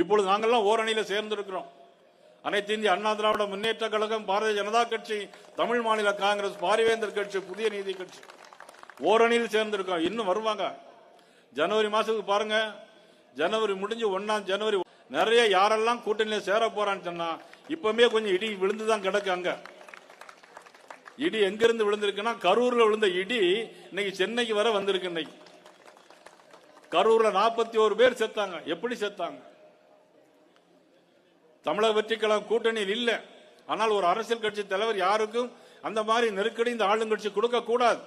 இப்பொழுது நாங்கள்லாம் ஓரணியில சேர்ந்திருக்கிறோம். அனைத்து இந்திய அண்ணா திராவிட முன்னேற்ற கழகம், பாரதிய ஜனதா கட்சி, தமிழ் மாநில காங்கிரஸ், பாரிவேந்தர் கட்சி, புதிய நீதி கட்சி ஓரணியில் சேர்ந்திருக்கோம். இன்னும் வருவாங்க. ஜனவரி மாசத்துக்கு பாருங்க, ஜனவரி முடிஞ்சு 1ஆம் ஜனவரி நிறைய யாரெல்லாம் கூட்டணியில சேர போறான்னு சொன்னா இப்பவுமே கொஞ்சம் இடி விழுந்துதான் கிடக்கு. அங்க இடி எங்கிருந்து விழுந்திருக்குன்னா கரூர்ல விழுந்த இடி இன்னைக்கு சென்னைக்கு வர வந்திருக்கு. இன்னைக்கு கரூர்ல 41 பேர் செத்தாங்க. எப்படி செத்தாங்க? தமிழக வெற்றி கழகம் கூட்டணியில் இல்ல. ஆனால் ஒரு அரசியல் கட்சி தலைவர் யாருக்கும் அந்த மாதிரி நெருக்கடி இந்த ஆளுங்கட்சி கொடுக்க கூடாது.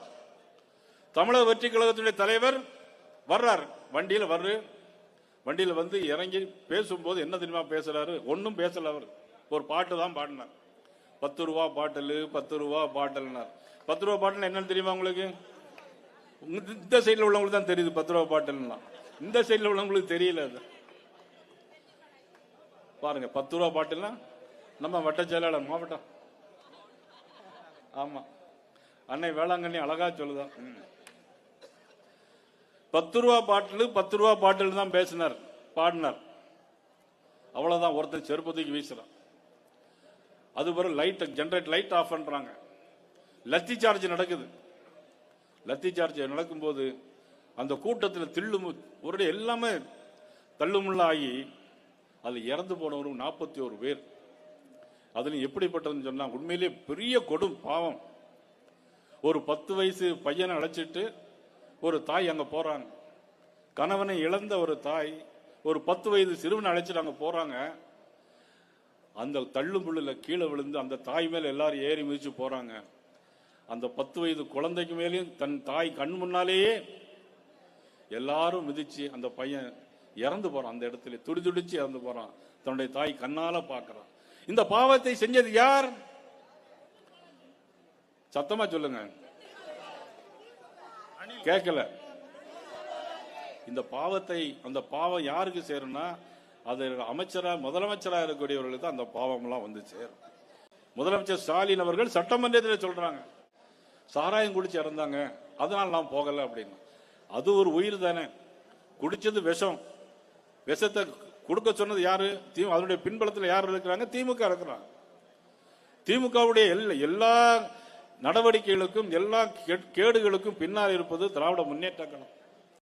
தமிழக வெற்றி கழகத்துடைய தலைவர் வர்றார், வண்டியில வந்து இறங்கி பேசும்போது என்ன தெரியுமா பேசுறாரு? ஒன்னும் பேசல. அவர் ஒரு பாட்டு தான் பாடினார். 10 ரூபா பாட்டில், 10 ரூபா பாட்டில்னார். 10 ரூபா பாட்டில் என்னன்னு தெரியுமா உங்களுக்கு? இந்த சைட்ல உள்ளவங்களுக்கு தான் தெரியுது 10 ரூபா பாட்டில்னா. இந்த சைட்ல உள்ளவங்களுக்கு தெரியல. அது பாருங்க, 10 ரூபா பாட்டில்னா நம்ம வட்ட செயலாளர் மாவட்டம், ஆமா, அன்னை வேளாங்கண்ணி அழகா சொல்லுதான். 10 ரூபா பாட்டில், 10 ரூபா பாட்டில் தான் பேசினார், பாடினார். அவ்வளவுதான். ஒருத்தன் செருப்பத்துக்கு வீசுறான். அது பிறகு லைட் ஜெனரேட் லைட் ஆஃப் பண்றாங்க. லத்தி சார்ஜ் நடக்குது. லத்தி சார்ஜ் நடக்கும்போது அந்த கூட்டத்தில் தில்லும் ஒரு எல்லாமே தள்ளுமுள்ள ஆகி அதுல இறந்து போனவரும் 41 பேர். அதுல எப்படிப்பட்டதுன்னு சொன்னா உண்மையிலேயே பெரிய கொடும் பாவம். ஒரு 10 வயசு பையனை அழைச்சிட்டு ஒரு தாய் அங்க போறாங்க. கணவனை இழந்த ஒரு தாய் ஒரு 10 வயது சிறுவனை அழைச்சிட்டு அங்க போறாங்க. அந்த தள்ளுமுள்ளுல கீழே விழுந்து அந்த தாய் மேல எல்லாரும் ஏறி மிதிச்சு போறாங்க. அந்த 10 வயது குழந்தைக்கு மேலேயும் தன் தாய் கண் முன்னாலேயே எல்லாரும் மிதிச்சு அந்த பையன் இறந்து போறான். அந்த இடத்துல துடிதுடிச்சு இறந்து போறான். தன்னுடைய தாய் கண்ணால பாக்குறான். இந்த பாவத்தை செஞ்சது யார்? சத்தமா சொல்லுங்க, கேட்கல. இந்த பாவத்தை, அந்த பாவம் யாருக்கு சேரும்னா அது அமைச்சரா, முதலமைச்சரா இருக்கக்கூடியவர்களுக்கு தான் அந்த பாவம் எல்லாம் வந்து சேரும். முதலமைச்சர் ஸ்டாலின் அவர்கள் சட்டமன்றத்தில் சொல்றாங்க, சாராயம் குடிச்சு இறந்தாங்க, அதனால நான் போகல அப்படின்னு. அது ஒரு உயிர் தானே. குடிச்சது விஷம். விஷத்தை கொடுக்க சொன்னது யாரு? அதனுடைய பின்பலத்தில் யார் இருக்கிறாங்க? திமுக இருக்கிறாங்க. திமுகவுடைய எல்லா நடவடிக்கைகளுக்கும் எல்லா கேடுகளுக்கும் பின்னால் இருப்பது திராவிட முன்னேற்ற கழகம்.